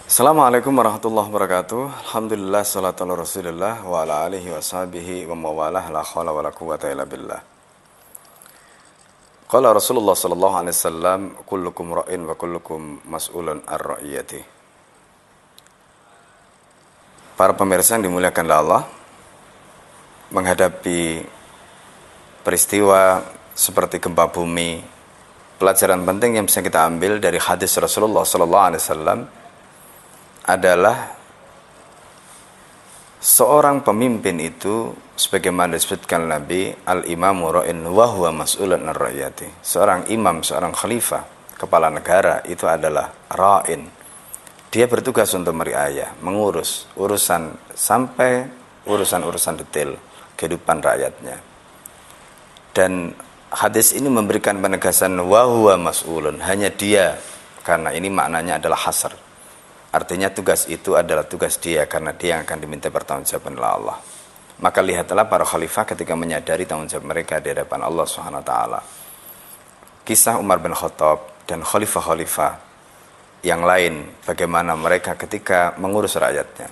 Assalamualaikum warahmatullahi wabarakatuh. Alhamdulillah salatu ala Rasulillah wa ala alihi wa sahbihi wa mawalah la khawla wa la quwwata illa billah. Qala Rasulullah sallallahu alaihi wasallam, kullukum ra'in wa kullukum mas'ulun ar ra'iyati. Para pemirsa yang dimuliakan oleh Allah, menghadapi peristiwa seperti gempa bumi, pelajaran penting yang bisa kita ambil dari hadis Rasulullah sallallahu alaihi wasallam adalah seorang pemimpin itu sebagaimana disebutkan Nabi, al-imamu ra'in wa huwa mas'ulun ar-ra'iyati. Seorang imam, seorang khalifah, kepala negara itu adalah ra'in. Dia bertugas untuk meriayah, mengurus urusan sampai urusan-urusan detail kehidupan rakyatnya. Dan hadis ini memberikan penegasan wa huwa mas'ulun, hanya dia, karena ini maknanya adalah hasr. Artinya tugas itu adalah tugas dia karena dia yang akan diminta pertanggungjawaban oleh Allah. Maka lihatlah para khalifah ketika menyadari tanggung jawab mereka di hadapan Allah Subhanahu wa taala. Kisah Umar bin Khattab dan khalifah-khalifah yang lain, bagaimana mereka ketika mengurus rakyatnya.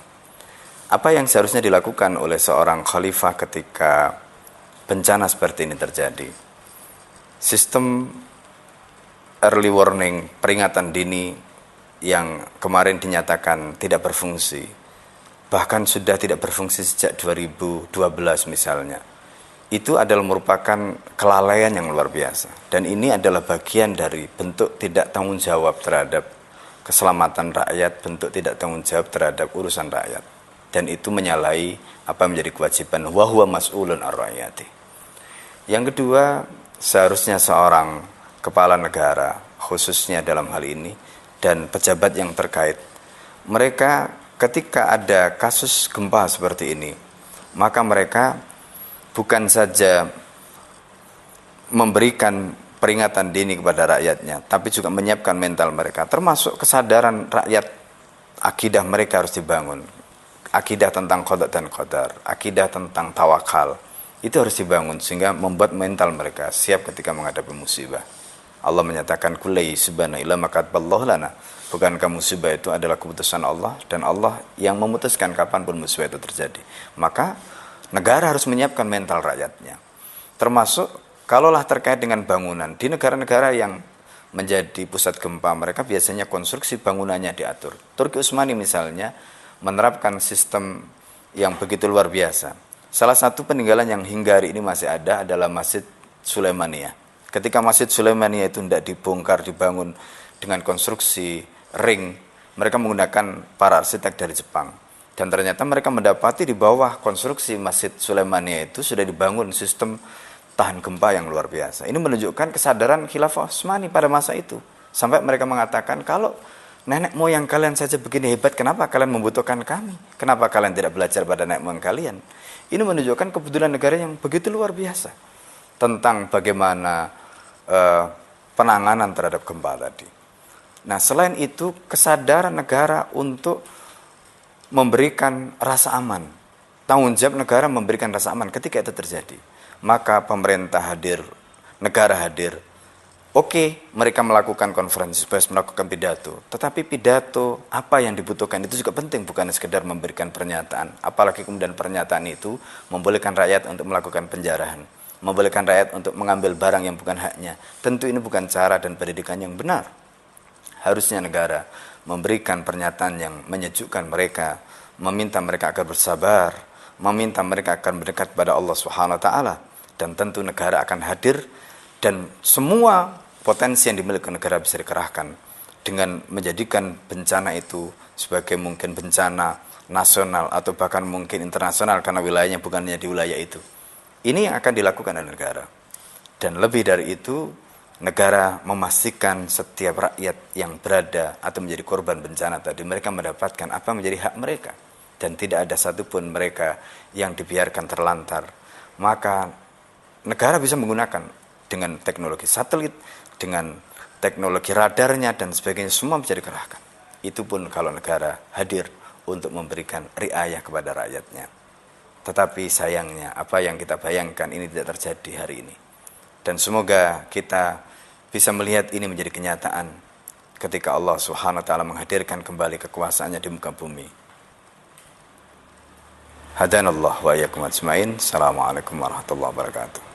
Apa yang seharusnya dilakukan oleh seorang khalifah ketika bencana seperti ini terjadi? Sistem early warning, peringatan dini yang kemarin dinyatakan tidak berfungsi, bahkan sudah tidak berfungsi sejak 2012 misalnya, itu adalah merupakan kelalaian yang luar biasa. Dan ini adalah bagian dari bentuk tidak tanggung jawab terhadap keselamatan rakyat, bentuk tidak tanggung jawab terhadap urusan rakyat. Dan itu menyalahi apa menjadi kewajiban wa huwa mas'ulun ar-ra'iyati. Yang kedua, seharusnya seorang kepala negara, khususnya dalam hal ini, dan pejabat yang terkait, mereka ketika ada kasus gempa seperti ini, maka mereka bukan saja memberikan peringatan dini kepada rakyatnya, tapi juga menyiapkan mental mereka, termasuk kesadaran rakyat. Akidah mereka harus dibangun, akidah tentang qada dan qadar, akidah tentang tawakal, itu harus dibangun sehingga membuat mental mereka siap ketika menghadapi musibah. Allah menyatakan kulli subhana illa makataballahu lana. Bukankah musibah itu adalah keputusan Allah, dan Allah yang memutuskan kapanpun musibah itu terjadi. Maka negara harus menyiapkan mental rakyatnya. Termasuk kalaulah terkait dengan bangunan. Di negara-negara yang menjadi pusat gempa, mereka biasanya konstruksi bangunannya diatur. Turki Utsmani misalnya menerapkan sistem yang begitu luar biasa. Salah satu peninggalan yang hingga hari ini masih ada adalah Masjid Sulaimaniyah. Ketika Masjid Sulaimaniyah itu tidak dibongkar, dibangun dengan konstruksi ring, mereka menggunakan para arsitek dari Jepang. Dan ternyata mereka mendapati di bawah konstruksi Masjid Sulaimaniyah itu sudah dibangun sistem tahan gempa yang luar biasa. Ini menunjukkan kesadaran Khilafah Utsmani pada masa itu. Sampai mereka mengatakan, kalau nenek moyang kalian saja begini hebat, kenapa kalian membutuhkan kami? Kenapa kalian tidak belajar pada nenek moyang kalian? Ini menunjukkan kepedulian negara yang begitu luar biasa tentang bagaimana penanganan terhadap gempa tadi. Nah, selain itu kesadaran negara untuk memberikan rasa aman, tanggung jawab negara memberikan rasa aman ketika itu terjadi. Maka pemerintah hadir, negara hadir. Oke, mereka melakukan konferensi pers, melakukan pidato. Tetapi pidato apa yang dibutuhkan itu juga penting, bukan sekedar memberikan pernyataan. Apalagi kemudian pernyataan itu membolehkan rakyat untuk melakukan penjarahan, membolehkan rakyat untuk mengambil barang yang bukan haknya. Tentu ini bukan cara dan pendidikan yang benar. Harusnya negara memberikan pernyataan yang menyejukkan mereka, meminta mereka agar bersabar, meminta mereka akan mendekat kepada Allah Subhanahu wa taala, dan tentu negara akan hadir dan semua potensi yang dimiliki negara bisa dikerahkan dengan menjadikan bencana itu sebagai mungkin bencana nasional atau bahkan mungkin internasional karena wilayahnya bukan hanya di wilayah itu. Ini yang akan dilakukan oleh negara. Dan lebih dari itu, negara memastikan setiap rakyat yang berada atau menjadi korban bencana tadi, mereka mendapatkan apa menjadi hak mereka. Dan tidak ada satupun mereka yang dibiarkan terlantar. Maka negara bisa menggunakan dengan teknologi satelit, dengan teknologi radarnya dan sebagainya, semua bisa dikerahkan. Itu pun kalau negara hadir untuk memberikan riayah kepada rakyatnya. Tetapi sayangnya apa yang kita bayangkan ini tidak terjadi hari ini. Dan semoga kita bisa melihat ini menjadi kenyataan ketika Allah Subhanahu wa taala menghadirkan kembali kekuasaannya di muka bumi. Hadanallah wa iyyakum ajmain. Assalamualaikum warahmatullahi wabarakatuh.